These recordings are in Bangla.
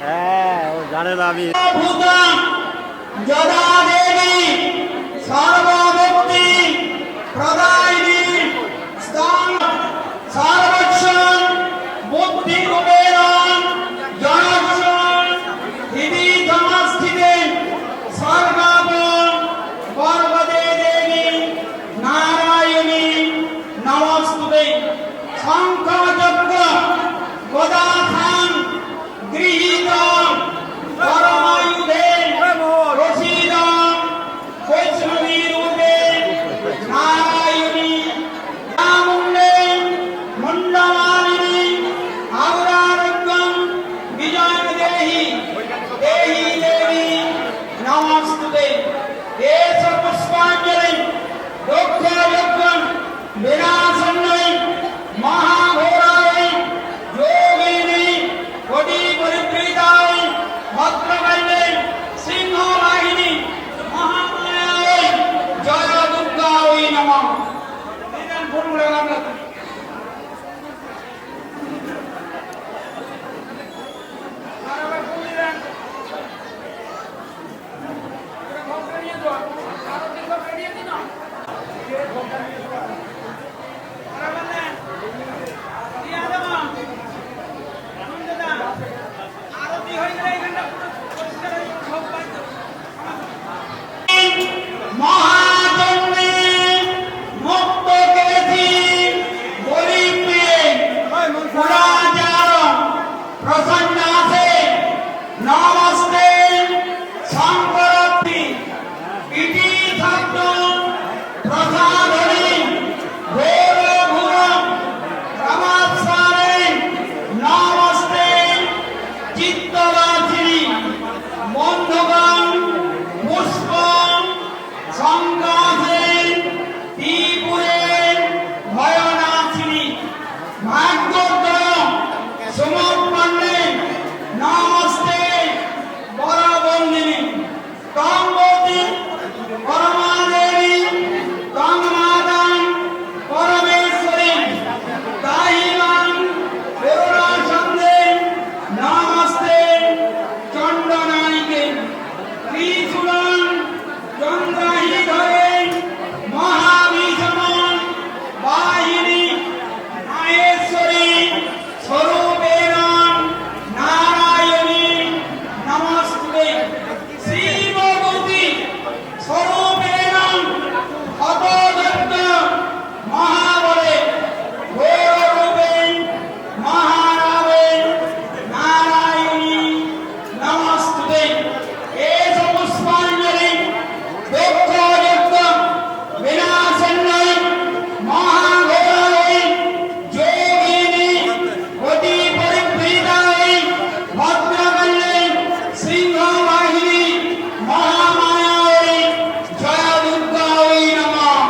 হ্যাঁ ও জানে না আমি যদা দেবী সর্বভক্তি প্রদায়িনী স্থান সর্বস্বং বুদ্ধি রূপেণ জনস্বং হৃদি ধনস্থিতে সর্বাবং বর্গদে দেবী নারায়ণী নমস্তুতে শঙ্খ চক্র গদাথান গৃহীত পরমায়ুধে প্রসীদং বৈষ্ণবী রূপে নারায়ণী চামুণ্ডে মুণ্ডমালিনী আউরারোগ্যং বিজয়ং দেহি দেহি দেবী নমস্তুতে এষ পুষ্পাঞ্জলি দক্ষ যজ্ঞং বিনাশন্নৈ মহাঘোরায় যোগিনী কোটি পরিবৃতায় ভদ্রকাল্যে সিংহবাহিনী মহামায়ায় জয় দুর্গায় নমঃ। নমস্তে শঙ্করী ইতি শব্দ প্রসাদনী ঘোর ঘোর নমস্কারে নমস্তে চিত্তবাসিনী বন্ধুগণ পুষ্প সংঘাসে ত্রিপুরে ভয়নাশিনী ভাগ্যোদয় সমর্পণে নমস্তে বরবন্দিনী তম্বতী পরমাদেবী তন্মাদান পরমেশ্বরী তাহিমাং করুণাসন্দে নমস্তে চণ্ডনায়িকে ত্রিশূলং চন্দ্রাহি ধরে মহাবিষমং বাহিনী মাহেশ্বরী স্বরূপেণ নারায়ণী নমস্তুতে শ্রীভগবতী স্বরূপেণ হতদত্ত মহাবলে ঘোররূপে মহারাবে নারায়ণী নমস্তুতে এষ পুষ্পাঞ্জলি দক্ষ যজ্ঞ বিনাশন্নৈ মহাঘোরায় যোগিনী কোটি পরিবৃতায় ভদ্রকাল্যে সিংহবাহিনী মহামায়ায় জয় দুর্গায় নমঃ।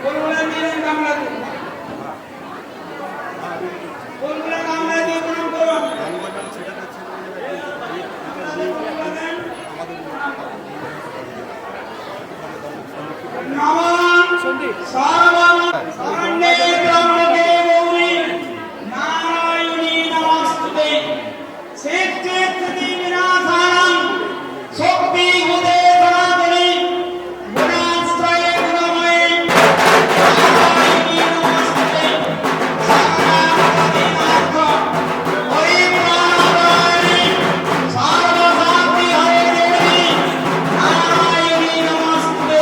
বলুন দিলেন কামলাতে বলুন কামলাতে প্রণাম করুন। নমঃ সর্বং শরণ্যে ত্র্যম্বকে গৌরী নারায়ণী নমস্তুতে সিদ্ধির্থিতি বিনাশানাং শক্তিভূতে সনাতনী গুণাশ্রয়ে গুণময়ে নারায়ণী নমস্তুতে সর্বাধিনাথ পরিত্রাণায় সর্বশক্তি হরে দেবী নারায়ণী নমস্তুতে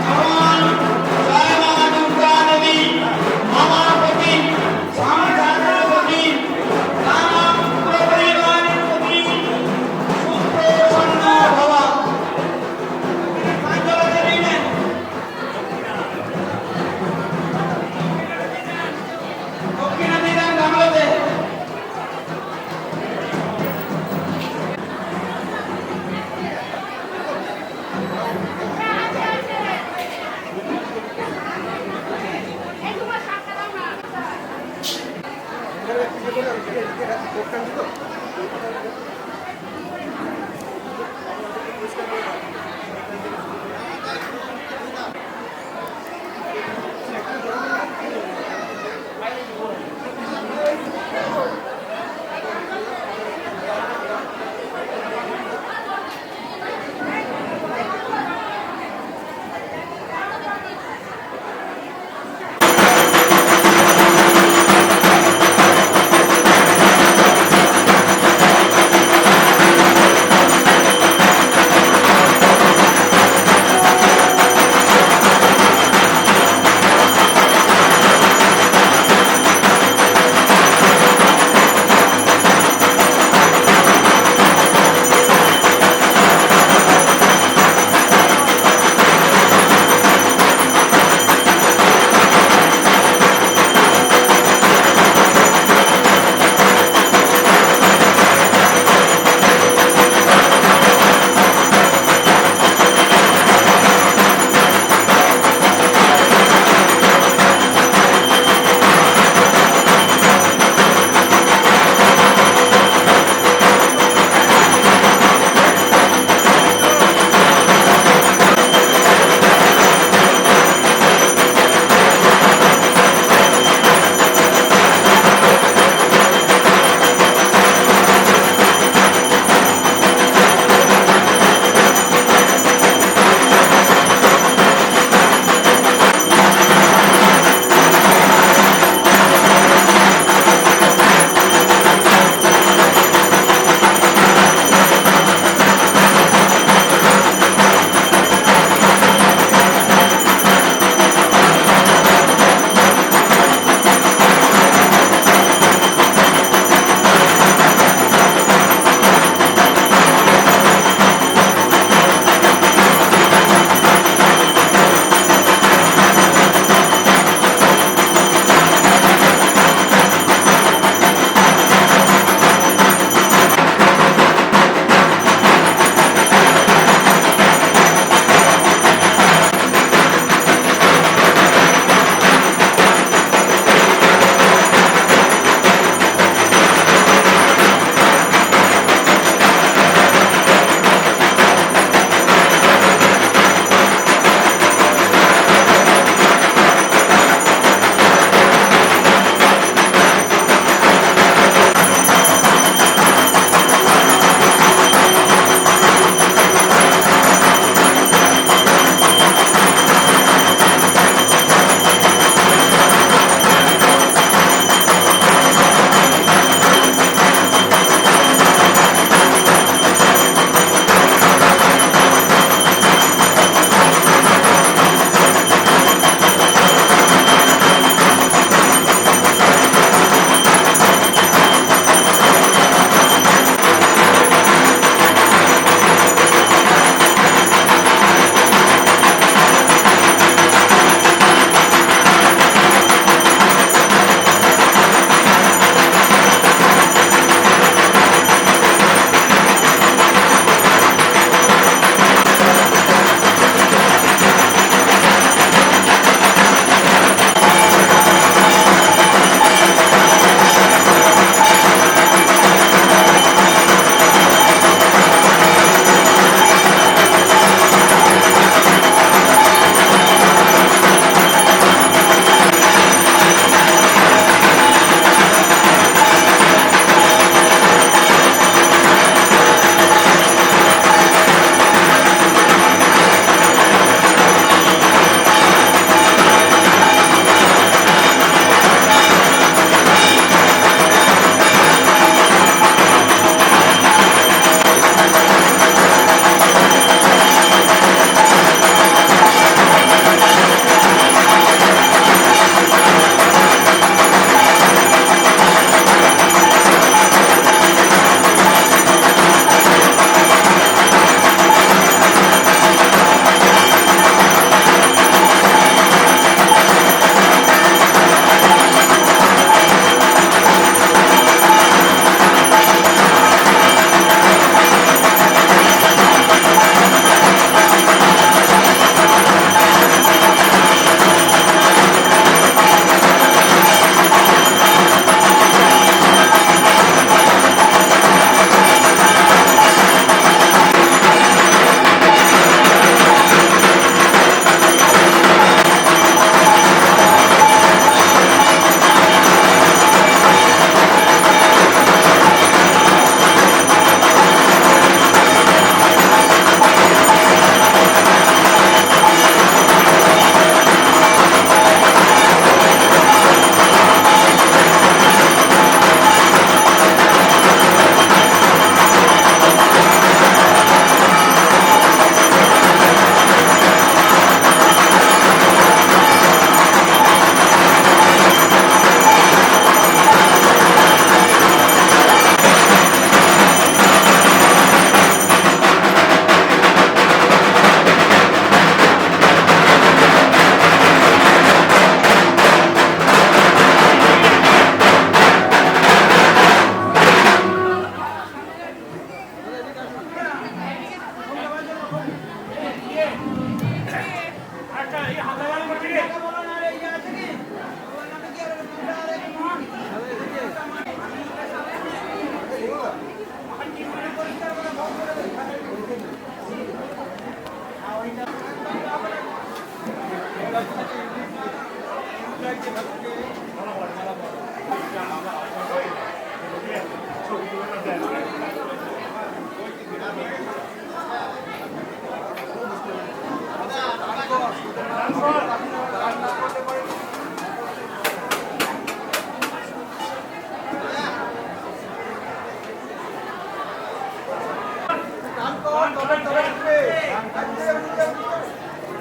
নমঃ জয় মা দুর্গা দেবী মহাপতি সংসারপতি রামপুত্র পরিবারের প্রতি সুপ্রসন্ন ভব। দক্ষিণা দিদান গামলাতে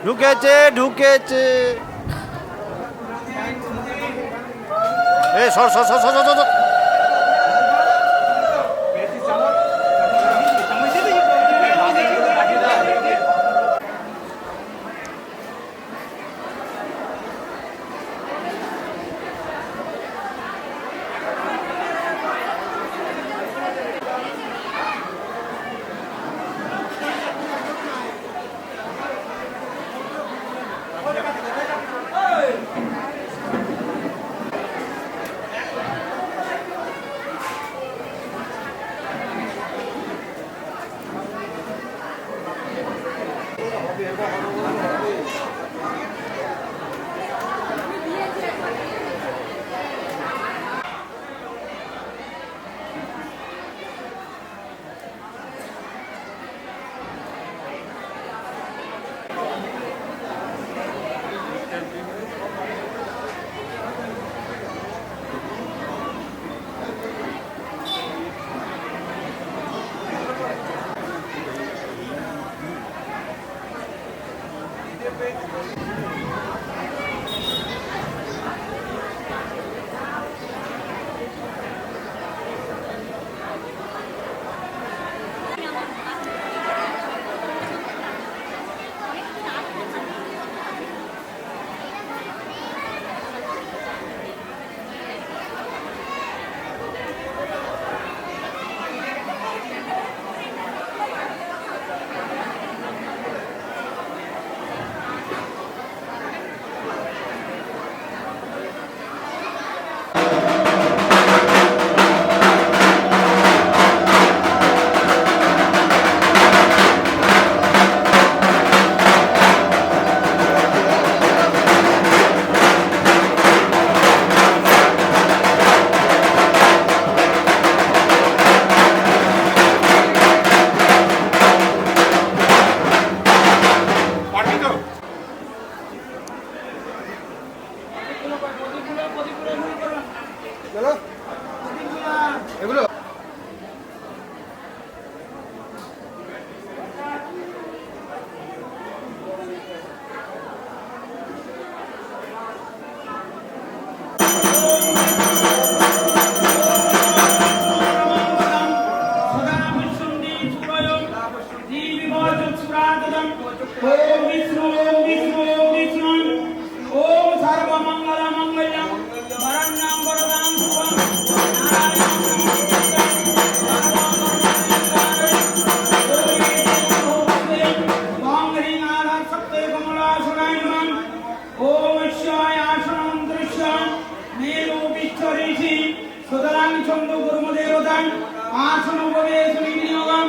ঢুকেছে ঢুকেছে এই সর সর সর সর সর সর। সুতরাং ছন্দ গুরুদেবতাং আসন উপবেশন বিনিয়োগম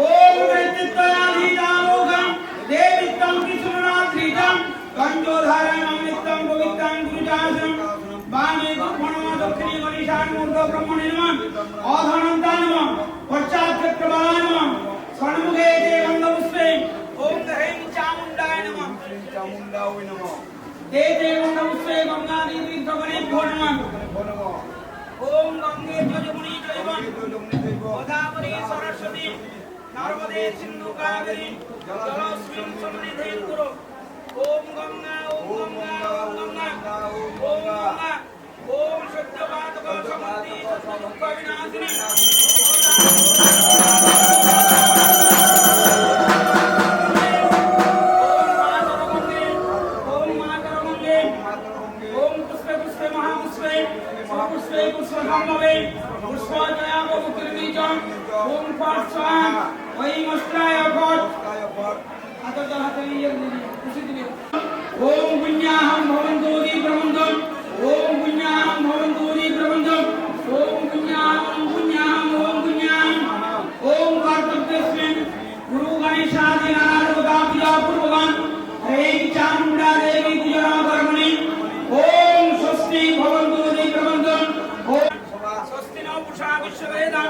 ওম বৃত্তিত্বয়াধীতামোঘম দেবিত্তং কৃষ্ণনাথ্রিতং কঞ্জোধারং অমৃতং পবিত্রং গুরুজাসম বামে দুর্গণম দক্ষিণে গণেশান মূর্ধ ব্রহ্মণে নমঃ অধনন্তায় নমঃ পশ্চাৎচক্রবালায় নমঃ ষণ্মুখে দেবন্দপুষ্পে ওম হ্রৈং চামুণ্ডায় নমঃ চামুণ্ডায় নমঃ দেবে গন্ধপুষ্পে গঙ্গাদিতীর্থগণেভ্যো নমঃ ওম গঙ্গে যমুনে চৈব গোদাবরী সরস্বতী নর্মদে সিন্ধু কাবেরী জলস্মিন সন্নিধিং কুরু ওম গঙ্গা ওম গঙ্গা ওম গঙ্গা ওম গঙ্গা ওম সত্যবাদক সমন্তি সত্যদুঃখ বিনাশিনী পুষ্পে পুষ্পসম্ভবে পুষ্পজয়াব মুক্তির্বীজম ওম ফট স্বাহা ঐমস্ত্রায় ফট হাতে হাতে নিয়ে খুশি দিবে ওম পুণ্যাহং ভবন্তু দি প্রবন্ধম ওম পুণ্যাহং ভবন্তু দি প্রবন্ধম ওম পুণ্যাহং ওম পুণ্যাহং ওম কর্তব্যস্মিন গুরু গণেশাদি নারদা পূজা পূর্বকান হ্রৈং চামুণ্ডা দেবী পূজা কর্মণি ওম স্বস্তি ভবন্তু দি প্রবন্ধম स्वस्ति नो पुषा विश्ववेदां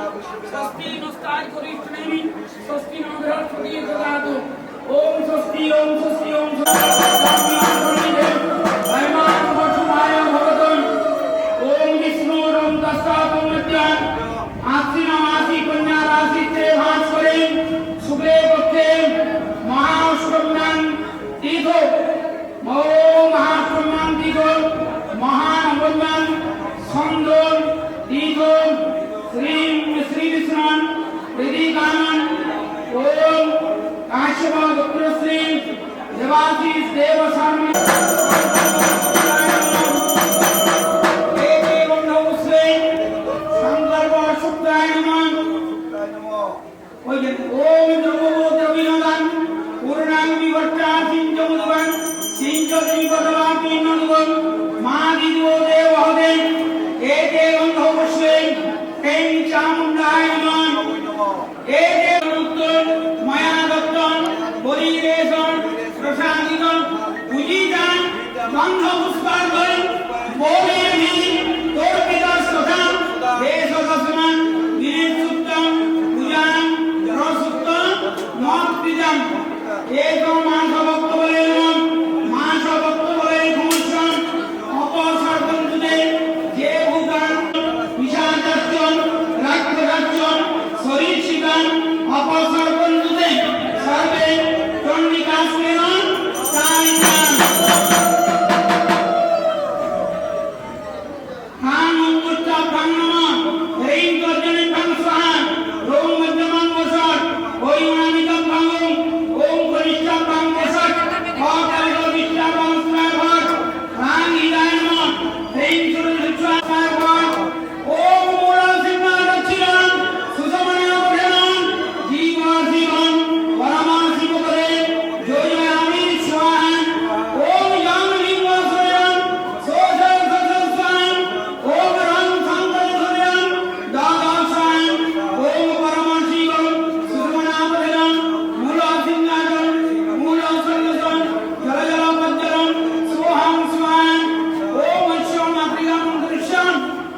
स्वस्ति नस्ताय करिष्ठनेमि स्वस्ति नो बृहस्पति ददातु ओम स्वस्ति ओम स्वस्ति ओम वैमान वसुमाय भवतु ओम विष्णुरं तस्सातु मध्यान आश्विनमासी कन्या राशि ते भास्करे शुक्ले पक्षे महाष्टम्यां तीर्थो दीपं श्रीं श्री विष्णुं प्रदीकानं ओम काश्यप गोत्र श्री देवाशीष देव शर्मा ओम नमो विनोदन पूर्णांगि वट्टासिं जमुदवन सिंचति पदवापि नन्दवन मादिवो देवहदे एते गन्धवस्वे तें चामुण्डाय नमः एते रुक्तं मया दत्तं बलिरेशं प्रसादितं पूजितं गन्धपुष्पार्घं बोलेभि तोर्पितस्तथा देशदर्शनं विनिसुक्तं पूजां रसुक्तं नोक्तिजं एको मानसभक्त बलेनं मानसभक्त बले घुमस्तं अपसर्गं तुदे जे भूतां विषादत्यं रक्तदत्यं शरीरशिकं अपसर्गं तुदे सर्वे चण्डिकास्तेन सायिकां खान मुक्ता भंगम ह्रीं गर्जने भंग स्वाहा रोम मध्यमं वसत ओम अनामिकं भंगम ओम कनिष्ठं भंग वसत अकल्प विष्टा भंग स्वाहा राम हिदाय नमः ह्रीं सुरक्षित्वा स्वाहा ओम मूलं सिंहां दक्षिणं सुषमना वधनं जीवासीवं परमाशिवपदे जोजयामि स्वाहा ओम यां लिंगस्वयं सोषं ससस्वं ओम रं संकल्पयं दादासां ओम परमाशिवं सुषमनापदनं मूलसिंहां मूलसन्नसं जलजलपज्जलं सोहं स्वाहा ओम अश्वं मातृकां दृश्यं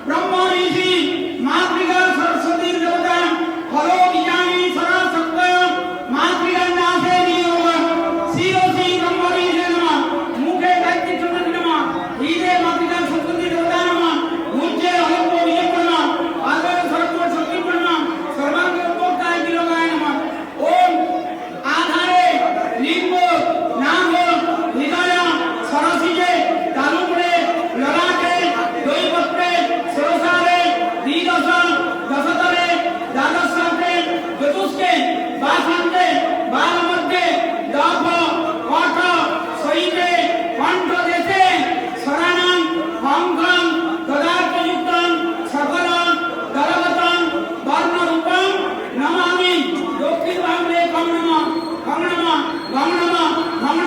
ब्रह्मऋषि मातृका सरस्वती देवता फलो बीजानि सरस्वत्य मातृका नाशे नियोग शिरोसि ब्रह्मऋषि नमः मुखे गायत्री चतुर्थी नमः हृदये मातृका सरस्वती देवता नमः उज्जे हलको विजयपूर्ण आदर सर्व शक्तिपूर्ण सर्वांग उपभोक्ताय विलोकाय नमः ओम आधारे लिंग नाम हृदय सरसिजे तालुपड़े ललाटे द्वैपत्रे सरसारे द्विदश दशतरे द्वादशाते चतुष्के बासान्ते बालमध्ये दफ कठ सहिते कण्ठदेशे शरणं हंखं तदार्थयुक्तं सकलं दलगतं वर्णरूपं नमामि दक्षिणभागे कं नमः कं नमः गं नमः गं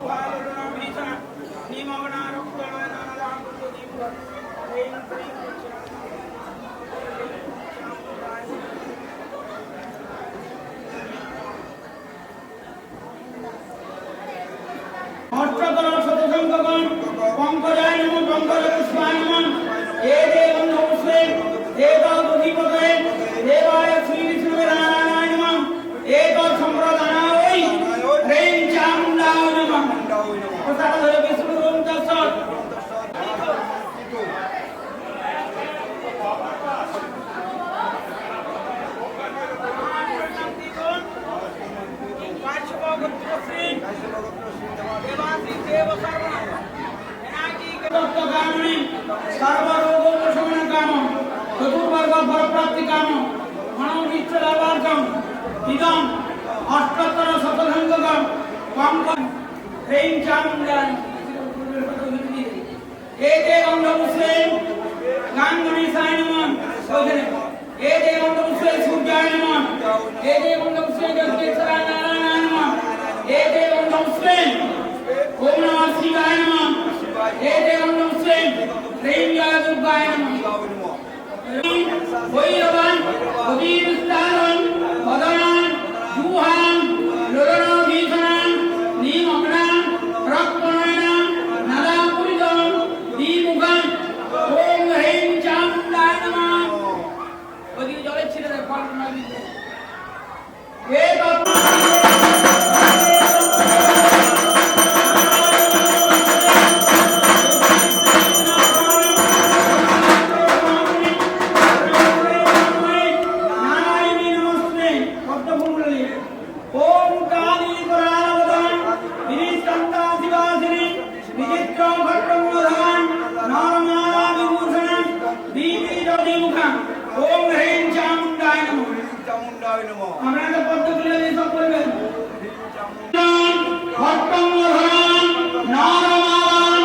অষ্টতর শতসংখ্যকং পঙ্কজায় নমঃ পঙ্কজ পুষ্পায় নমঃ এতে গন্ধপুষ্পে দেবদধিপতয়ে দেবায় শ্রী বিষ্ণুবে নারায়ণায় নমঃ এতৎ সম্প্রদানায় হ্রীং চামুণ্ডায় নমঃ প্রসাদ ধরে বিষ্ণু ওম তৎসৎ काश्यप गोत्र श्री देवाशीष देव शर्मा एनाकी के दत्त कामनी सर्वरोग उपशमन काम चतुर्वर्ग फलप्राप्ति काम मनोनिश्च लाभार्थम इदं अष्टोत्तर शतसंख्यकं पंकज ह्रीं चामुण्डाय एते गन्धपुष्पे गाङ्गणेशाय नमः एते गन्धपुष्पे सूर्याय नमः एते गन्धपुष्पे जगदीश्वराय नारायणाय नमः एते गन्धपुष्पे ओम नमः शिवाय नमः एते गन्धपुष्पे ह्रीं जय दुर्गाय नमः भैरवं भगीरस्थानं वदनं जुहां लोलनभीषणं नीमग्नं रक्तवर्णं नदापुरितं द्विमुखं ओम ह्रीं चामुण्डाय नमः ওদিকে জলে ছিড়ে দেয় ফল না দিতে এ ओम काली करावदन विनिष्ठन्ता शिवासिनी विचित्रं घट्टं वदन नरमाला विभूषणं दीपित मुखं ওম হ্রিং চামুণ্ডায় নমঃ। চামুণ্ডায় নমঃ। আপনারা পদ্মগুলো দিয়ে সব করবেন। ভট্টঙ্গধরং নরমালাং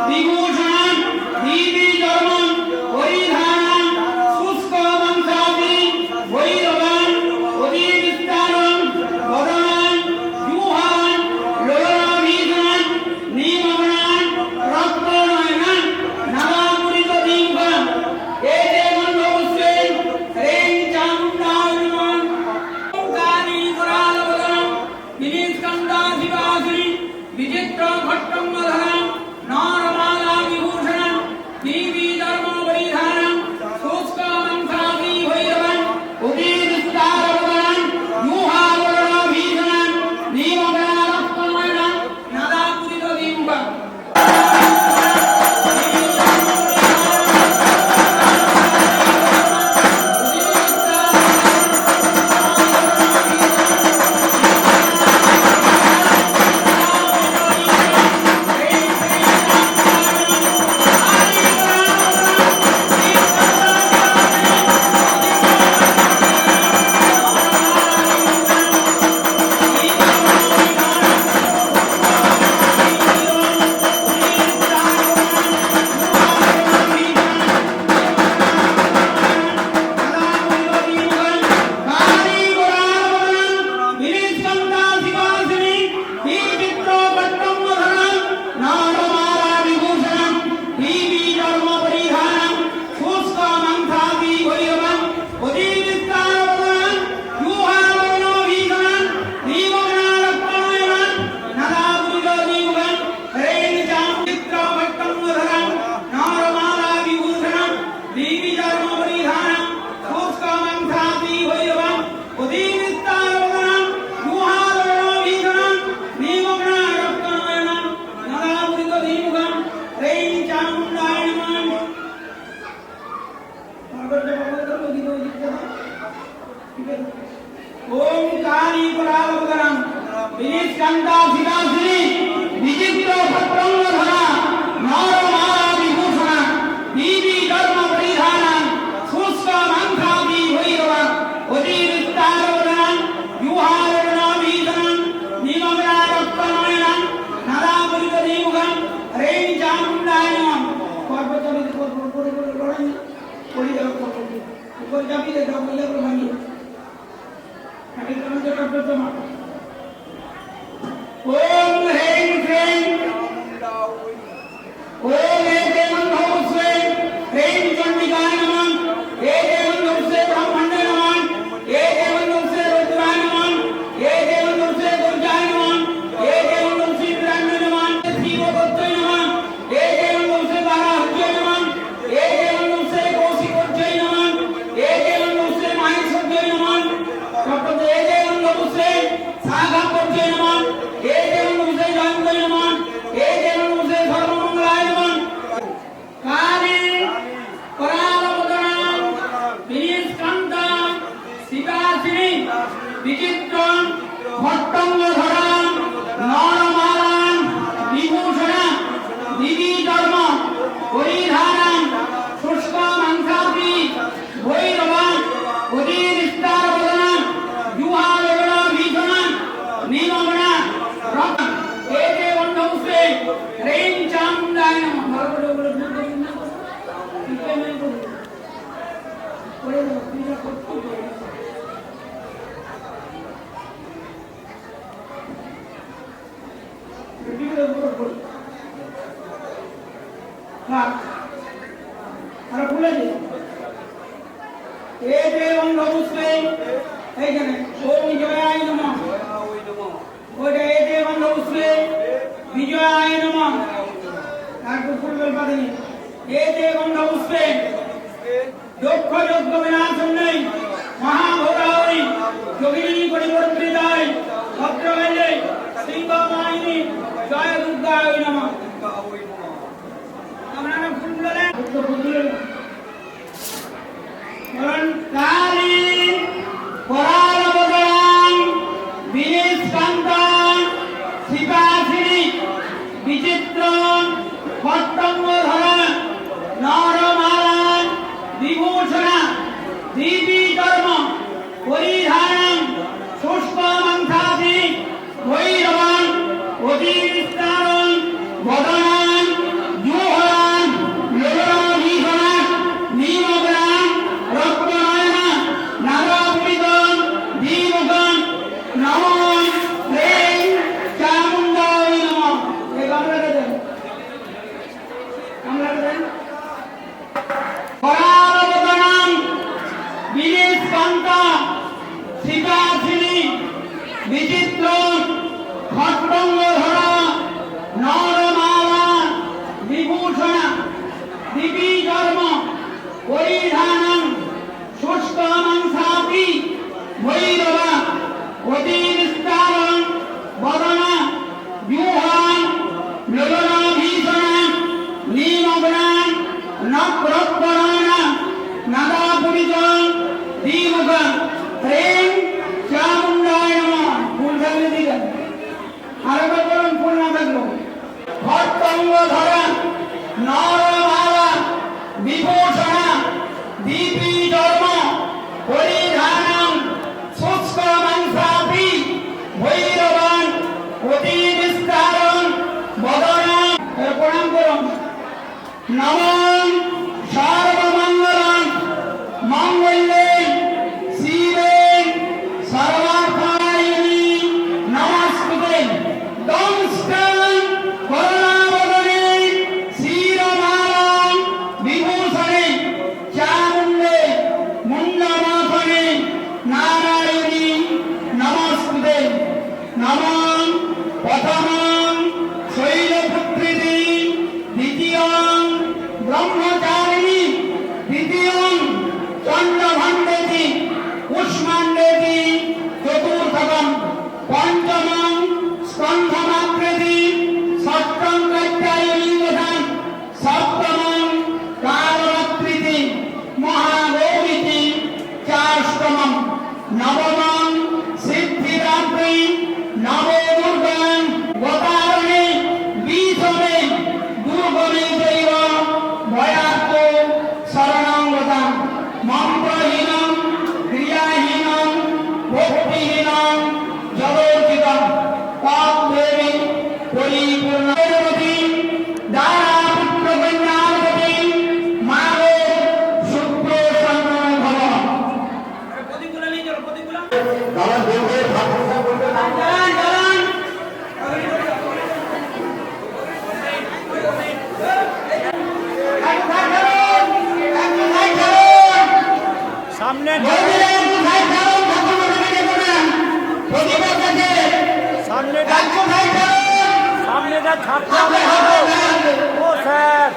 বিভূষণং দিবি ধর্মং পরিধানং শুষ্কমংসাদি ভৈরবং অধিবিস্তারং বদনং জুহান লোলাভিষণং নিমগ্নাং রক্তনয়নং নামামৃতদিঙ্গং এতে গন্ধপুষ্পে হ্রিং চামুণ্ডায় নমঃ। ওঙ্কারি করালবদনং বিনিষ্কন্দাধিবাসিনী বিচিত্র ভট্টঙ্গধরং নরমালা বিভূষণং দিবি ধর্ম পরিধানং শুষ্কমংসাদি ভৈরবং অধিবিস্তারবদনং জুহাবরণভীষণং নিমগ্নাং রক্তনয়নং নাদাপুরিতদিম্বং। ওঙ্কারি করালবদনং বিনিষ্কন্দাধিবাসিনী বিচিত্র ভট্টঙ্গধরং নরমালা বিভূষণং দিবি ধর্ম পরিধানং শুষ্কমংসাদি ভৈরবং অধিবিস্তারবদনং জুহাবরণভীষণং নিমগ্নাং রক্তনয়নং নাদাপুরিতদিম্বং হ্রিং চামুণ্ডায় নমঃ। পর্বতমিত পরি দাও উপর যাবি দাও বলে ভাঙি ওম হ্রিং ক্লীং ওম এতে গন্ধপুষ্পে হ্রিং চণ্ডিকায় নমঃ। এতে গন্ধপুষ্পে ব্রহ্মণ্যে নমঃ। এতে গন্ধপুষ্পে রুদ্রায় নমঃ। এতে গন্ধপুষ্পে দুর্গায় নমঃ। এতে গন্ধপুষ্পে বিরান্নে নমঃ। শিবগোত্রয় নমঃ। এতে গন্ধপুষ্পে বারাহ্যে নমঃ। এতে গন্ধপুষ্পে কৌশিকোজ্জয়ে নমঃ। এতে গন্ধপুষ্পে মাহেশ্বর্যয়ে নমঃ। এতে গন্ধপুষ্পে শাখাপর্যয়ে নমঃ। এতে গন্ধপুষ্পে জয়ন্তয়ে নমঃ। এতে গন্ধপুষ্পে সর্বমঙ্গলায় নমঃ। কালী করালবদনং বিনিষ্কন্দাং শিবাসিনী বিচিত্রং ভট্টঙ্গধরং নরমালাং বিভূষণং দিবি ধর্ম পরিধানং শুষ্কমংসাদি ভৈরবং অধিবিস্তারবদনং জুহাবরণভীষণং নিমগ্নাং রক্তনয়নং এতে গন্ধপুষ্পে হ্রিং চামুণ্ডায় নমঃ। এতে গন্ধপুষ্পে এইখানে ওম জয়ায় নমঃ। ওইটা এতে গন্ধপুষ্পে বিজয়ায় নমঃ। তারপর ফুলবেল পাতানি এতে গন্ধপুষ্পে দক্ষ যজ্ঞ বিনাশন্যৈ মহাভোগায় যোগিনী পরিবর্তিতায় ভদ্রকালে সিংহমায়িনী জয় দুর্গায় নমঃ। আপনারা ফুল বলেন বলেন কালী করালবদনং বিনিষ্কন্দাং শিবাসিনী বিচিত্রং ভট্টঙ্গধরং নরমালাং বিভূষণং दीपी कर्म परिधानं शुष्कमन्थादि भैरवान् उदीविस्तारं वदनान् जुहरान् लोलनाभीषणान् नीमग्रान् रक्तनयनान् नागापुरितं दीमुखं नमो ह्रीं चामुण्डाय नमः। ये गामला दें परावदनां विनिष्कान्ता सीताशिनी विचित्र खट्टंगधरा नरमाला विभूषण दिव्यकर्म परिधानं शुष्कमंसापि भैरवा अतिविस्तारं वदना व्यूहान् लोलनाभीषणान् नीमग्नान् नक्रोत्पराणान् नागापुरितं दीमुखं ह्रीं चामुण्डाय नमः। ফুল থাকলে দিবেন, আরেকবার বলুন ফুল না থাকলো। খট্টঙ্গধরা নরমালা বিভূষণা দীপিধর্ম পরিধানং শুষ্কমংসাপি ভৈরবান অতিবিস্তারং বদনাং। প্রণাম করুন। নমঃ সর্বমঙ্গলাং মঙ্গলে শিবে সর্বার্থায়নি নমস্তুতে। দংষ্টাং করুণাবদনে শিরমালাং বিভূষণে চামুণ্ডে মুণ্ডমাথনে নারায়ণী নমস্তুতে। নমঃ প্রথমং শৈলপুত্রিতি দ্বিতীয়ং ব্রহ্মচারিণী তৃতীয়ং চন্দ্রভণ্ডেতি কুষ্মাণ্ডেতি চতুর্থকং পঞ্চমং স্কন্ধমাকৃতি ষষ্ঠং কাত্যায়নীবধান সপ্তমং কালরাত্রিতি মহাগৌরীতি চাষ্টমং নবমং সিদ্ধিদাত্রী নবদুর্গাং গতারণে বিশমে দুর্গমে চৈব ভয়ার্ত শরণং গতাং মন্ত্রহীনং ক্রিয়াহীনং ভক্তিহীনং জগর্জিতং তদ্দেবী পরিপূর্ণবতী দারা পুত্র কন্যাবতী মাগো শুক্র সন্তান ভব। প্রতিকূল নেই, চলো প্রতিকূল দাদা বলবে ভাষা বলবে না জান জান সামনে সামনেটা ছাড়তে হবে। ও স্যার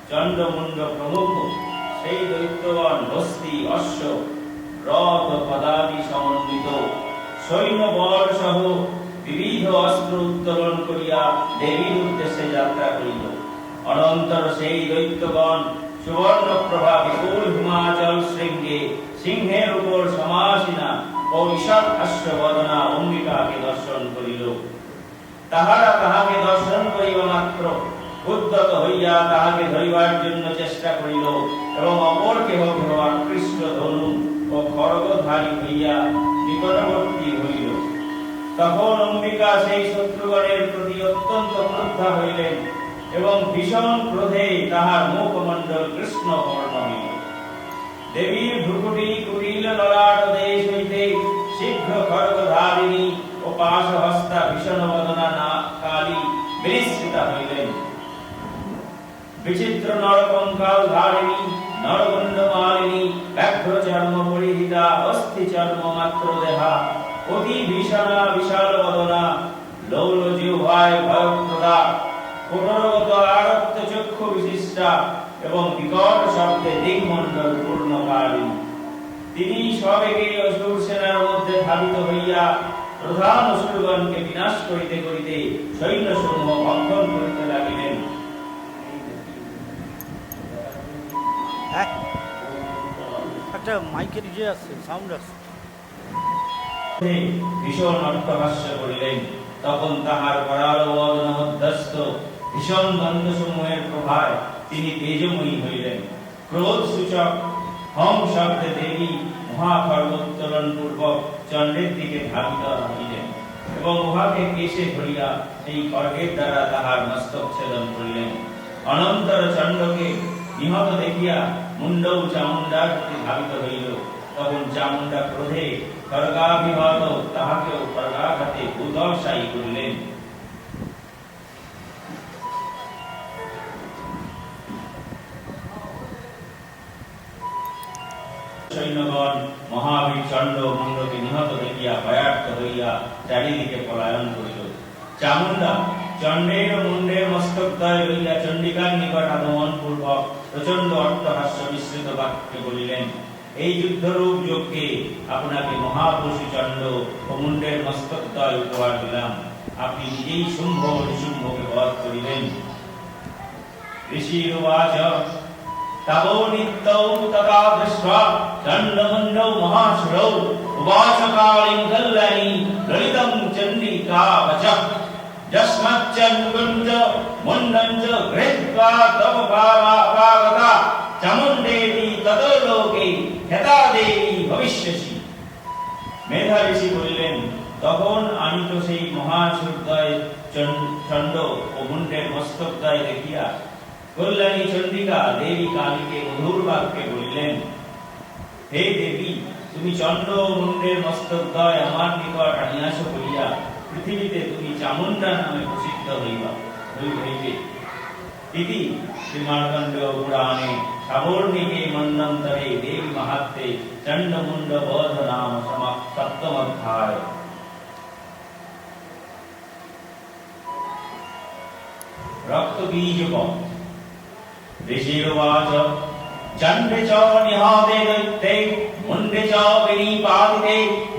চন্ডমুণ্ড প্রমুখ সেই দৈত্যগণ হস্তি অশ্ব রথ পদাদি সমন্বিত সৈন্য বল সহ বিবিধ অস্ত্র উত্তোলন করিয়া দেবীর উদ্দেশ্যে যাত্রা করিল। অনন্তর সেই দৈত্যগণ সুবর্ণপ্রভা বিপুল হিমাচল শৃঙ্গে সিংহের উপর সমাসীনা ও ঈষৎ হাস্যবদনা অম্বিকাকে দর্শন করিল। তাহারা তাহাকে দর্শন করিবা মাত্র উদ্যত হইয়া তাহাকে ধরিবার জন্য চেষ্টা করিল এবং অপর কেহ কেহ আকৃষ্ট ধনু ও খড়গধারী হইয়া নিকটবর্তী হইল। তখন অম্বিকা সেই শত্রুগণের প্রতি অত্যন্ত ক্রুদ্ধা হইলেন এবং ভীষণ ক্রোধে তাহার মুখমণ্ডল কৃষ্ণবর্ণ হইল। দেবীর ভ্রুকুটি কুটিল ললাট দেশ হইতে শীঘ্র খড়গধারিণী ও পাশহস্তা ভীষণ বদনা না কালী বিনিশ্চিতা হইলেন। বিচিত্র নরকঙ্কাল ধারিণী নরগণ্ড মালিনী ব্যাঘ্র চর্ম পরিহিতা অস্থি চর্ম মাত্র দেহা অতি ভীষণা বিশাল বদনা লৌল জিহ্বায় ভয়প্রদা কোটরগত আরক্ত চক্ষু বিশিষ্টা এবং বিকট শব্দে দিগ্মণ্ডল পূর্ণকালিনী। তিনি সবেগে অসুর সেনার মধ্যে ধাবিত হইয়া প্রধান অসুরগণকে বিনাশ করিতে করিতে সৈন্যসমূহ ভক্ষণ করিতে লাগিলেন। একটা মাইকের ইয়ে আছে, সাউন্ড আছে। ভীষণ অট্টহাস্য করিলেন। তখন তাহার করাল বদন মধ্যস্থ ভীষণ দন্তসমূহের প্রভায় তিনি তেজময়ী হইলেন। ক্রোধ সূচক হং শব্দে দেবী মহাখড়গ উত্তোলন পূর্বক চন্দ্রের দিকে ধাবিত হইলেন এবং উহাকে কেশে ধরিয়া সেই খড়গের দ্বারা তাহার মস্তক ছেদন করিলেন। অনন্তর চন্দ্রকে নিহত দেখিয়া মুন্ডৌ চামুণ্ডার প্রতি ধাবিত হইল। তখন চামুণ্ডা ক্রোধে খড়গাভিহত তাহাকেও খড়গাঘাতে ভূদশায়ী করিলেন। সৈন্যগণ মহাবীর চন্ড মুন্ডকে নিহত দেখিয়া ভয়ার্থ হইয়া চারিদিকে পলায়ন করিল। চামুণ্ডা চণ্ডের মুন্ডের মস্তকদ্বয় লইয়া চণ্ডিকার নিকট আগমন পূর্বক প্রচন্ড অট্টহাস্য মিশ্রিত বাক্যে বলিলেন, এই যুদ্ধরূপ যজ্ঞে আপনাকে মহাপশু চণ্ড ও মুন্ডের মস্তকদ্বয় উপহার দিলাম। আপনি নিজেই শুম্ভ ও নিশুম্ভকে বধ করিলেন। ঋষিরুবাচ তবো নিত্যৌ তথা দৃष्ट्वा চণ্ডমুণ্ডৌ মহাসুরৌ উবাচ কালীং কল্যাণী ললিতং চণ্ডিকা বচঃ যস্মাচ্চ মুকুঞ্জ মুণ্ডঞ্চ গৃহীত্বা তব পাগতা চামুণ্ডেতি ততো লোকে হেতা দেবী ভবিষ্যসি। মেধা ঋষি বলিলেন, তখন আমি তো সেই মহাসুরদ্বয় চণ্ড ও মুণ্ডের মস্তকদ্বয় দেখিয়া কল্যাণী চণ্ডিকা দেবী কালীকে মধুর বাক্যে বলিলেন, হে দেবী, তুমি চণ্ড ও মুণ্ডের মস্তকদ্বয় আমার নিকট আনিয়াছ বলিয়া পৃথিবীতে তুমি চামুণ্ডা নামে প্রসিদ্ধ হইবে। ইতি শ্রীমার্কণ্ডেয় পুরাণে সাবর্ণিকে মন্বন্তরে দেবী মাহাত্ম্যে চণ্ডমুণ্ড বধ নাম সপ্তম অধ্যায়। রক্তবীজ ঋষিরুবাচ চণ্ডে চ নিহতে দৈত্যে মুণ্ডে চ বিনিপাতিতে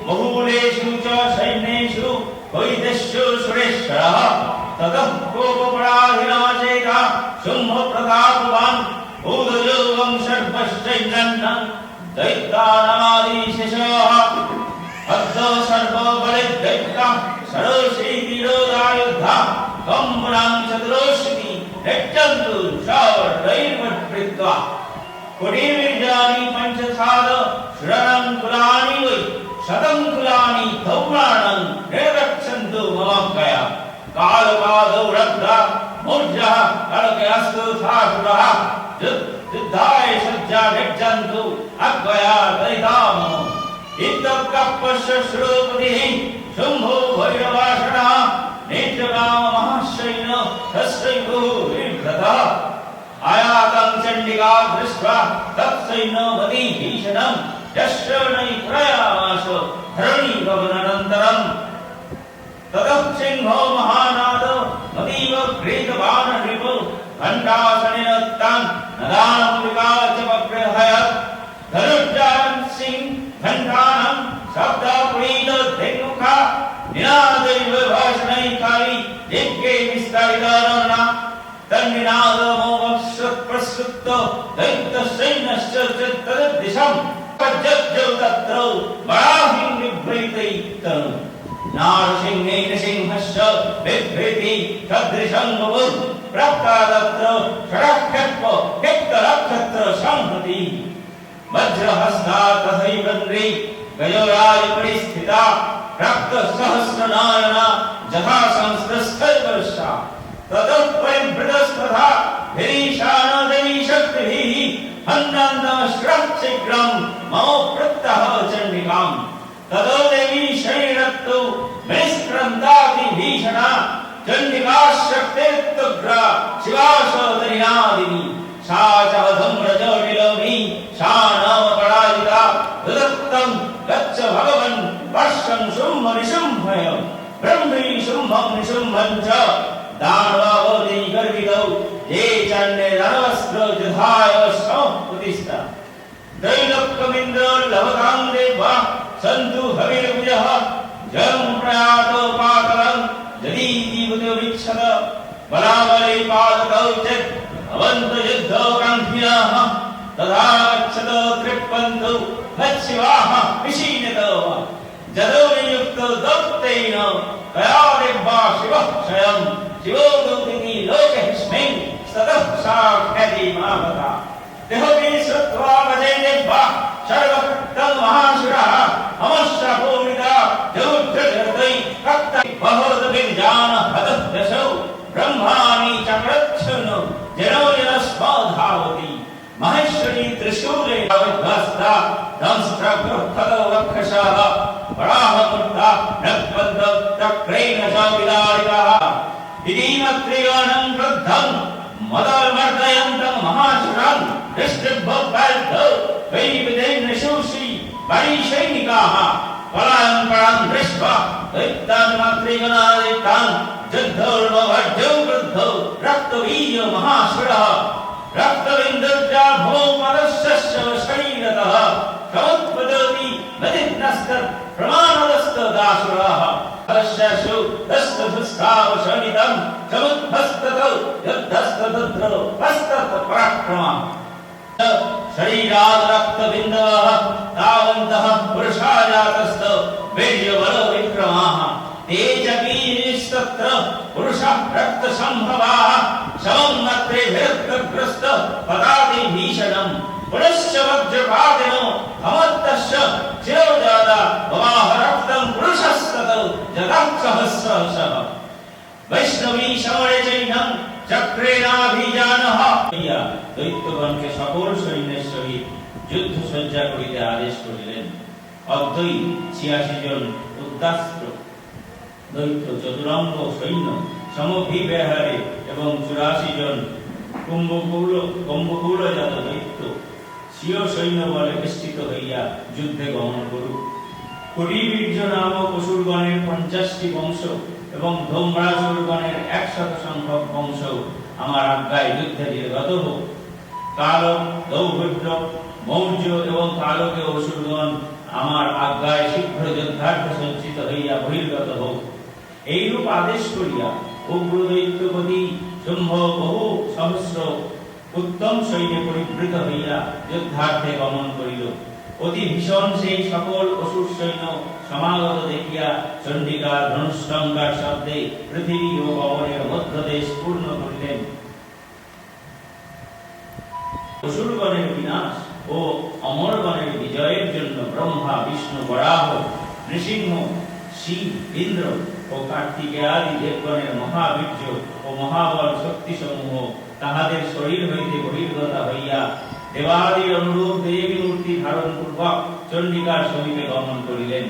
বহুলেষু চ সৈন্যেষু হৈতেষু সুরেশ্বরः ততঃ কোপপরাধিনাচেতা শুম্ভ প্রতাপবান ভূতযোগং সর্বশ্চৈন্যন্নং দৈত্যানামাদিশেষः অদ্য সর্ববলিদৈত্যঃ ষড়শীতিরোধায়োদ্ধা কম্বনাং চতুরোশতি রক্ষन्तु সর্বৈর্মৎকৃत्वा কোটিবির্জানি পঞ্চসাদ শরণং কুলানি वै শতং কুলানি ধৌম্রাণং নিরক্ষन्तु মম গয়া কালপাদৌ রগ্ধা मूर्जः कलकयस्तु थासुरः युद्धाय सज्जा गच्छन्तु अग्वया दयिताम इत्तकप्पस्य श्रुपतिः शुम्भो भैरवासनः नेत्रकाम महाशैन तस्यैव विभ्रतः आयातं चण्डिका दृष्ट्वा तत्सैन्यो मदीभीषणं यश्रणै प्रयामास धरणी भवनन्तरम् ततः सिंहो महानाद मदीव गृहीतवान् नृपो घण्टासनेन तान् नदानं विकाच वप्रहयत् धनुर्जालं सिंह घण्टानं शब्दपुरीत धेनुखा निनादैव भाषणै काली दिग्गे विस्तारितारणा तन्निनादमोमश्रुत प्रसुप्त दैत्यसैन्यश्च तद्दिशं पज्जज्जौ तत्र वराहिं बिभ्रैतै तनु नारसिंहेन सिंहस्य बिभ्रैति तद्दृशं बभूव प्राप्ता तत्र षडक्षत्व हेक्तरक्षत्र संहति वज्रहस्ता तथैवन्द्रे गजराज परिस्थिता रक्त सहस्रनायना जथा संस्कृतस्थैवर्षा ततः परिभृतस्तथा भिरीशान देवी शक्तिभिः हन्नन्तमश्रच्छिग्रं मम प्रत्यह चण्डिकाम् ततो देवी शरीरत्तु विनिष्क्रन्तातिभीषणा चण्डिका शक्तिर्तुग्रा शिवासोदरिनादिनी सा च धूम्रजटिलोनी सा नाम पराजिता दुदत्तं गच्छ भगवन् वर्षं शुम्भ निशुम्भय ब्रह्मी शुम्भं निशुम्भं च दानवावधि गर्वितौ ये चण्डे धनवस्त्र जुधाय समुपतिष्ठा त्रैलोक्यमिन्द्र लभतां देवा सन्तु हविर्भुजः जलं प्रयातो पातलं जदीदीवतो विच्छद बलाबले पादतौ च भवन्तु युद्धौ काङ्क्षिणः तथा गच्छतो तृप्पन्तु मत्शिवाः विशीनतो वा जदो नियुक्तो दत्तेन कया देवा शिवः स्वयं शिवो गौतिनि लोकेऽस्मिन् सतः साक्षाति महावता देहोऽपि श्रुत्वा भजे देवा सर्वकृतं महासुरः अमश्रपूर्णिता जौद्धजगदै रक्तै बहोदभिर्जान हतः दशौ ब्रह्माणि चक्रच्छनु जनो जनस्मा धावति महेश्वरी त्रिशूले विध्वस्ता दंष्ट्रगृहतो वक्षसः वराहमूर्ता नक्पन्त चक्रेण च विदारितः इदीमत्रिगणं क्रुद्धं मदमर्दयन्तं महासुरं दृष्टिभवद्भौ वैविधैर्निशूषि परिसैनिकाः पलायनपरं दृष्ट्वा दैत्यान्मत्रिगणादितान् युद्धोर्मभर्जौ क्रुद्धौ रक्तवीर्यो महासुरः रक्तबिन्दुर्जा भो पदस्य शरीरतः समुत्पतति नदिनस्तत् प्रमाणदस्तदासुरः तस्यसु दस्तधुस्तावशनितं समुद्भस्ततौ युद्धस्ततुद्रो हस्तत् पराक्रमः शरीरात् रक्तबिन्दवः तावन्तः पुरुषा जातस्तौ वीर्यबलो विक्रमाः ते च वीर्यस्तत्र पुरुषः रक्तसम्भवाः शवं नत्रे विरक्तग्रस्त पदाति भीषणम् पुनश्च वज्रपातिनो भवन्तश्च शिरोजाता भवाह रक्तं पुरुषस्ततौ जगः सहस्रशः वैष्णवी समरे चैनं चक्रेणाभिजानः दैत्यगণকে সকল সৈন্যের সহিত যুদ্ধ সজ্জা করিতে আদেশ করিলেন অদ্বৈ ৮৬ জন উদ্দাস্ত্র দৈত্য চতুরঙ্গ সৈন্য সমভিব্যাহারে এবং ৮৪ জন কুম্ভকূলজাত দৈত্য স্বীয় সৈন্য বলে বেষ্টিত হইয়া যুদ্ধে গমন করুক কুটিবীর্য নামক অসুরগণের ৫০টি বংশ এবং ধূম্রাসুরগণের ১০০ সংখ্যক বংশ আমার আজ্ঞায় যুদ্ধে নির্গত হোক কালক দৌর্ভদ্র মৌর্য এবং কালকে অসুরগণ আমার আজ্ঞায় শীঘ্র যুদ্ধার্থে সজ্জিত হইয়া বহির্গত হোক এইরূপ আদেশ করিয়া উগ্র দৈত্যপতি শুম্ভ বহু সহস্র উত্তম সৈন্যে পরিবৃত হইয়া যুদ্ধার্থে গমন করিল অতি ভীষণ সেই সকল অসুর সৈন্য সমাগত দেখিয়া চণ্ডিকা ধনুষ্টঙ্কার শব্দে পৃথিবী ও গগনের মধ্যদেশ পূর্ণ করিলেন অসুরগণের বিনাশ ও অমরগণের বিজয়ের জন্য ব্রহ্মা বিষ্ণু বরাহ নৃসিংহ শিব ইন্দ্র ও কার্তিকেয়াদি দেবগণের মহাবীর্য ও মহাবল শক্তি সমূহ তাহাদের শরীর হইতে বহির্গত হইয়া দেবাদি অনুরূপ দেবী মূর্তি ধারণ পূর্বক চণ্ডিকার সমীপে গমন করিলেন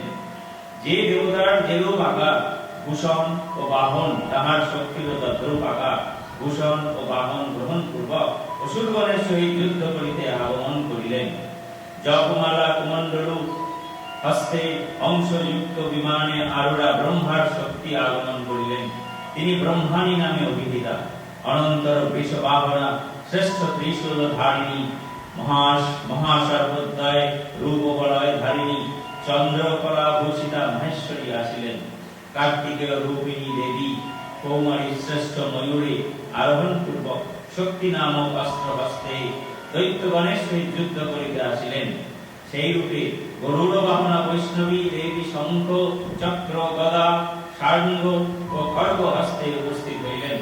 যে দেবতার যেরূপ আকার ভূষণ ও বাহন তাহার শক্তির তদ্রূপ আকার ভূষণ ও বাহন গ্রহণ পূর্বক অসুরগণের সহিত যুদ্ধ করিতে আগমন করিলেন জপমালা কুমণ্ডলু হস্তে অংশযুক্ত বিমানে আরুরা ব্রহ্মার শক্তি আগমন করিলেন তিনি ব্রহ্মাণী নামে অভিহিতা অনন্তর বৃষবাহনা শ্রেষ্ঠ ত্রিশূল ধারিণী মহাসর্বোদয় রূপবলয় ধারিণী চন্দ্রকলা ভূষিতা মহেশ্বরী আসিলেন। কার্তিকেয় রূপিণী দেবী কৌমারী শ্রেষ্ঠ ময়ূরে আরোহণ পূর্বক শক্তি নামক অস্ত্র হস্তে দৈত্যগণের সহিত যুদ্ধ করিতে আসিলেন। সেই রূপে গরুড় বাহনা বৈষ্ণবী দেবী শঙ্খ চক্র গদা শার্ঙ্গ ও খড়গ হস্তে উপস্থিত হইলেন।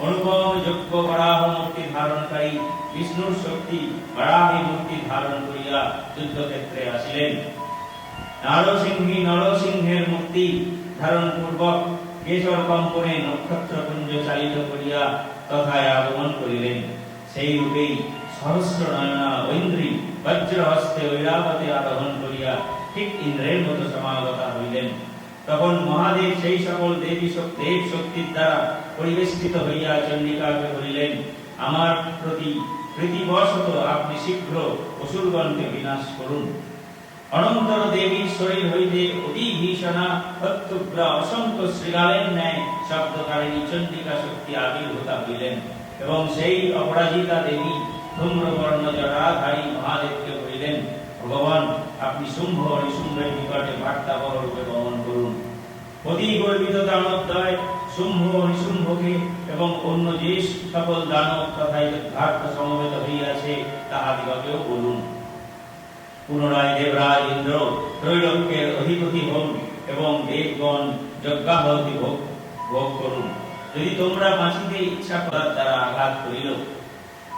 অনুপম যজ্ঞ বরাহ মূর্তি ধারণকারী বিষ্ণুর শক্তি বরাহী মূর্তি ধারণ করিয়া যুদ্ধক্ষেত্রে আসিলেন। নরসিংহের মূর্তি ধারণ পূর্বক কেশর কম্পনে নক্ষত্রপুঞ্জ চালিত করিয়া তথায় আগমন করিলেন। সেই রূপেই সহস্র নয়না ঐন্দ্রী বজ্র হস্তে ঐরাবতে আরোহণ করিয়া ঠিক ইন্দ্রের মতো সমাগতা হইলেন। তখন মহাদেব সেই সকল দেব শক্তির দ্বারা পরিবেষ্টিত হইয়া চন্ডিকাকে বলিলেন, আমার প্রতি প্রীতিবশত আপনি শীঘ্র অসুরগণকে বিনাশ করুন। অনন্তর দেবীর শরীর হইতে অতি ভীষণা প্রত্যুগ্রা অসংখ্য শৃগালের ন্যায় শব্দকারিণী চন্ডিকা শক্তি আবির্ভূতা হইলেন এবং সেই অপরাজিতা দেবী ধূম্রবর্ণ জটাধারী মহাদেবকে বলিলেন, ভগবান আপনি শুম্ভ নিশুম্ভের নিকটে বার্তাবহ রূপে গমন করুন। অতি গর্বিত দানবদ্বয় শুম্ভ নিশুম্ভকে এবং অন্য যে সকল দানব তথা যুদ্ধার্থ সমবেত হইয়াছে তাহাদিগকেও বলুন। পুনরায় দেবরাজ ইন্দ্র ত্রৈলোক্যের অধিপতি হন এবং দেবগণ যজ্ঞাহুতি ভোগ করুন। যদি তোমরা বাঁচিতে ইচ্ছা করার দ্বারা আঘাত করিল,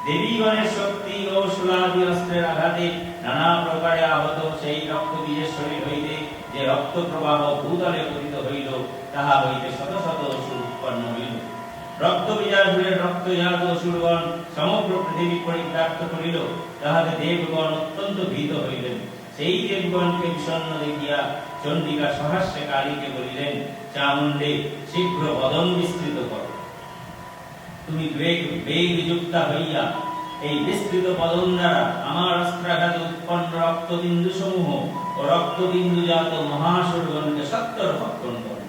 দেবীগণের শক্তি ও শূলাদি অস্ত্রের আঘাতে নানা প্রকারে আহত সেই রক্তবীজের শরীর হইতে যে রক্ত প্রবাহ ভূতলে পতিত হইল, তাহা হইতে শত শত অসুর উৎপন্ন হইল। রক্তবীজাসুরের রক্তজাত অসুরগণ সমগ্র পৃথিবী পরিব্যাপ্ত করিল, তাহাতে দেবগণ অত্যন্ত ভীত হইলেন। সেই দেবগণকে বিষণ্ণ দেখিয়া চন্ডিকা সহাস্যে কালীকে বলিলেন, চামুণ্ডে শীঘ্র বদন বিস্তৃত কর। তুমি বেগযুক্তা হইয়া এই বিস্তৃত বদন দ্বারা আমার অস্ত্রাঘাতে উৎপন্ন রক্তবিন্দু সমূহ ও রক্তবিন্দুজাত মহাসুরগণকে সত্তর ভক্ষণ কর।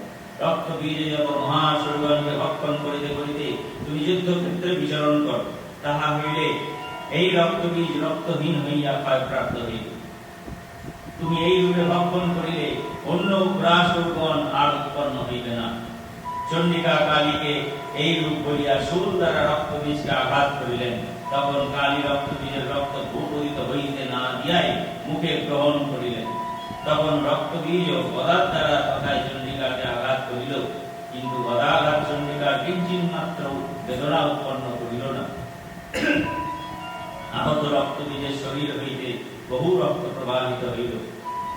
রক্তবীজজাত মহাসুরগণকে ভক্ষণ করিতে করিতে তুমি যুদ্ধক্ষেত্রে বিচরণ কর। তাহা হইলে এই রক্তবীজ রক্তহীন হইয়া ক্ষয়প্রাপ্ত হইবে। তুমি এই রূপে ভক্ষণ করিলে অন্য গ্রাসুরগণ আর উৎপন্ন হইবে না। চন্ডিকা কালীকে এই রূপ বলিয়া শূল দ্বারা রক্তবীজকে আঘাত করিলেন। তখন কালী রক্তবীজের রক্ত ভূপতিত হইতে না দিয়াই মুখে গ্রহণ করিলেন। তখন রক্তবীজ ও গদার দ্বারা তথায় চন্ডিকাকে আঘাত করিল, কিন্তু গদাঘাত চন্ডিকার কিঞ্চিৎ মাত্র বেদনা উৎপন্ন করিল না। আহত রক্তবীজের শরীর হইতে বহু রক্ত প্রবাহিত হইল।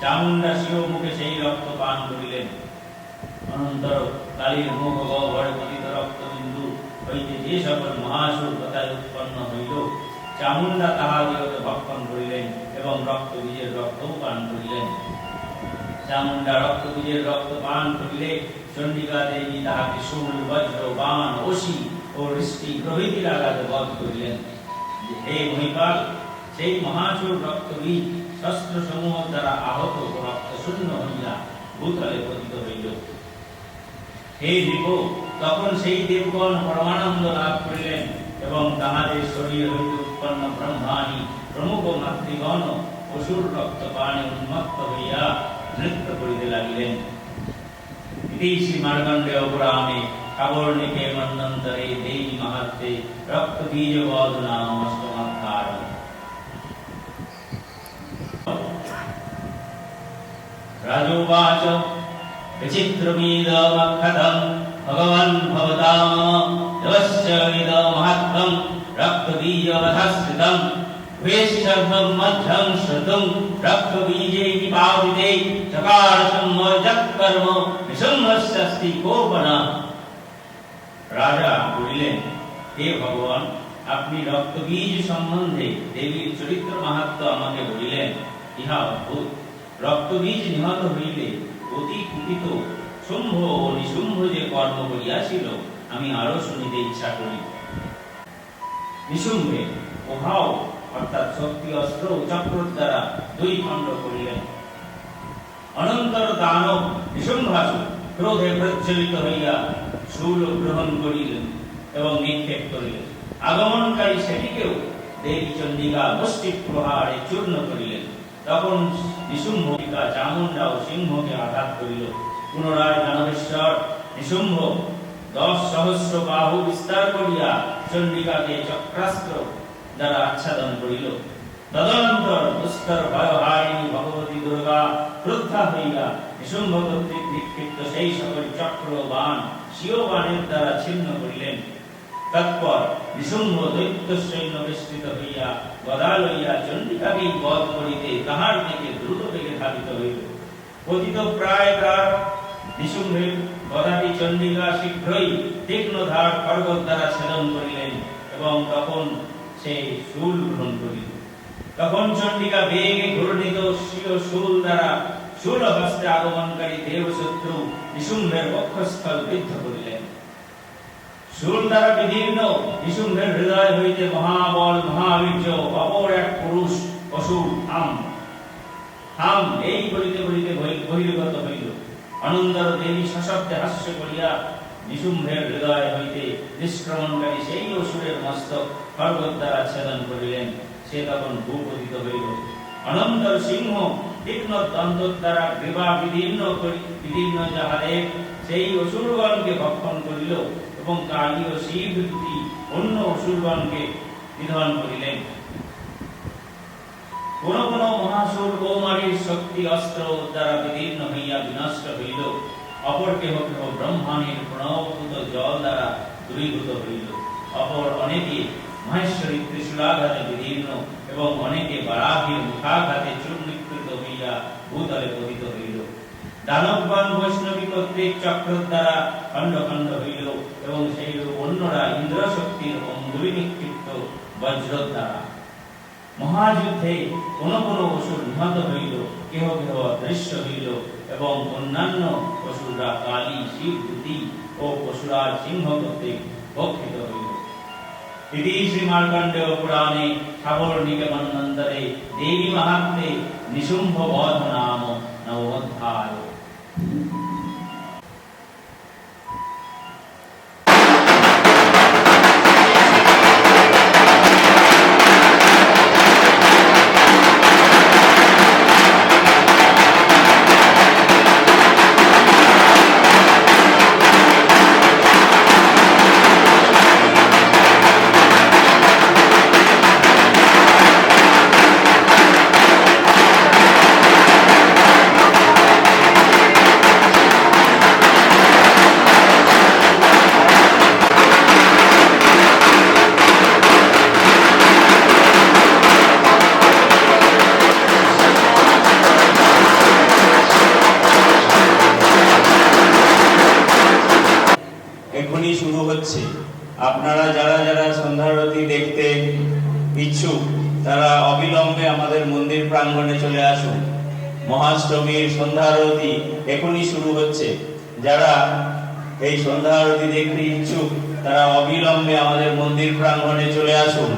চামুণ্ডা শিব মুখে সেই রক্ত পান করিলেন। অনন্তর কালীর মুখ গহ্বরে পতিত রক্তবিন্দু হইতে যে সকল মহাসুর তথায় উৎপন্ন হইল, চামুণ্ডা তাহাদিগকে ভক্ষণ করিলেন এবং রক্তবীজের রক্তও পান করিলেন। চামুণ্ডা রক্তবীজের রক্ত পান করিলে চন্ডিকা দেবী তাহাকে শূল বজ্র বাণ অসি ও হৃষ্টি প্রভৃতির আঘাতে বধ করিলেন। হে মহিপাল, সেই মহাসুর রক্তবীজ শস্ত্র সমূহ দ্বারা আহত ও রক্ত শূন্য হইয়া ভূতলে পতিত হইল। হে নৃপ, তখন সেই দেবগণ পরমানন্দ লাভ করিলেন এবং তাহাদের শরীর হইতে উৎপন্ন ব্রহ্মাণী প্রমুখ মাতৃগণ অসুর রক্ত পানে উন্মত্ত হইয়া নৃত্য করিতে লাগিলেন। ইতি শ্রী মার্কণ্ডেয় পুরাণে কাবর্ণিকে মন্বন্তরে দেবী মাহাত্ম্যে রক্তবীজ বধ নাম অষ্টমাধ্যায়। রাজোবাচ বিচিত্রমিদমক্ষতং ভগবাन् ভবতাম দেবস্য ইদমহাত্ম্যং রক্তবীজবধস্মৃতং ভূয়িষ্ঠর্ধং মধ্যং শ্রুতুং রক্তবীজে নিপাতিতে চকার সম্মোজৎকর্ম নিসম্ভস্যস্তি কোপনা। রাজা বলিলেন, হে ভগবান, আপনি রক্তবীজ সম্বন্ধে দেবীর চরিত্র মাহাত্ম্য আমাকে বলিলেন। ইহা অদ্ভুত। রক্তবীজ নিহত হইলে অতি কুপিত শুম্ভ ও নিশুম্ভ যে কর্ম করিয়াছিল, আমি আরো শুনিতে ইচ্ছা করি। নিশুম্ভে উহাও অর্থাৎ শক্তি অস্ত্র ও চক্র দ্বারা দুই খণ্ড করিলেন। অনন্তর দানব নিশুম্ভাসুর ক্রোধে প্রজ্বলিত হইয়া শূল গ্রহণ করিলেন এবং নিক্ষেপ করিলেন। আগমনকারী সেটিকেও দেবী চণ্ডিকা মুষ্টিক প্রহারে চূর্ণ করিলেন। তখন নিশুম্ভিকা চামুণ্ডা ও সিংহকে আঘাত করিল। পুনরায় দানবেশ্বর নিশুম্ভ 10 সহস্র বাহু বিস্তার করিয়া চণ্ডিকাকে চক্রাস্ত্র দ্বারা আচ্ছাদন করিল। তদনন্তর দুস্তর ভয়হারিণী ভগবতী দুর্গা ক্রুদ্ধা হইয়া নিশুম্ভ কর্তৃক নিক্ষিপ্ত সেই সকল চক্র বাণ স্বীয় বাণের দ্বারা ছিন্ন করিলেন। তৎপর নিশুম্ভ দৈত্য সৈন্য বিস্তৃত হইয়া গদা লইয়া চণ্ডিকাকেই বধ করিতে তাহার দিকে দ্রুত বেগে ধাবিত হইল। পতিত প্রায় তার নিশুম্ভের গদাটি চণ্ডিকা শীঘ্রই তীক্ষ্ণ ধার খড়গ দ্বারা ছেদন করিলেন এবং তখন সে শূল গ্রহণ করিল। তখন চণ্ডিকা বেগে ঘূর্ণিত স্বীয় শূল দ্বারা শূল হস্তে আগমনকারী দেবশত্রু নিশুম্ভের বক্ষস্থল বিদ্ধ করিলেন। শূল দ্বারা বিদীর্ণ নিশুম্ভের হৃদয় হইতে মহাবল মহাবীর্য অপর এক পুরুষ অসুর হাম এই বলিতে বলিতে বহির্গত হইল। অনন্তর দেবী সশব্দে হাস্য করিয়া নিশুম্ভের হৃদয় হইতে নিষ্ক্রমণকারী সেই অসুরের মস্তক খড়গ দ্বারা ছেদন করিলেন। সে তখন ভূপতিত হইল। অনন্তর সিংহ তীক্ষ্ণ দন্ত দ্বারা গ্রীবা বিদীর্ণ যাহাদের সেই অসুরগণকে ভক্ষণ করিল এবং কালী ও শিব দুটি অন্য অসুরগণকে নিধন করিলেন। কোন কোন মহাসুর কৌমারীর শক্তি অস্ত্র দ্বারা বিদীর্ণ হইয়া বিনষ্ট হইল। অপর কেহ কেহ ব্রহ্মাণের প্রণবভূত জল দ্বারা দূরীভূত হইল। অপর অনেকে মহেশ্বরী ত্রিশূলাঘাতে বিদীর্ণ এবং অনেকে বারাহীর মুখাঘাতে চূর্ণীকৃত হইয়া ভূতলে পতিত হইল। দানবগণ বৈষ্ণবী কর্তৃক চক্র দ্বারা খণ্ড খণ্ড হইল এবং সেইরূপ অন্যরা ইন্দ্রশক্তির অঙ্গুলি নিক্ষিপ্ত বজ্র দ্বারা। মহাযুদ্ধে কোন কোন অসুর নিহত হইল, কেহ কেহ অদৃশ্য হইল এবং অন্যান্য অসুররা কালী শিব দুতি ও পশুরাজ সিংহ কর্তৃক ভক্ষিত হইল। ইতি শ্রী মার্কণ্ডেয় পুরাণে সাবর্ণিকে মন্বন্তরে দেবী মাহাত্ম্যে নিশুম্ভ বধ নাম নবোধ্যায়। এখনই শুরু হচ্ছে। আপনারা যারা যারা সন্ধ্যারতি দেখতে ইচ্ছুক তারা অবিলম্বে আমাদের মন্দির প্রাঙ্গণে চলে আসুন। মহাষ্টমীর সন্ধ্যারতি এখনই শুরু হচ্ছে। যারা এই সন্ধ্যারতি দেখতে ইচ্ছুক তারা অবিলম্বে আমাদের মন্দির প্রাঙ্গণে চলে আসুন।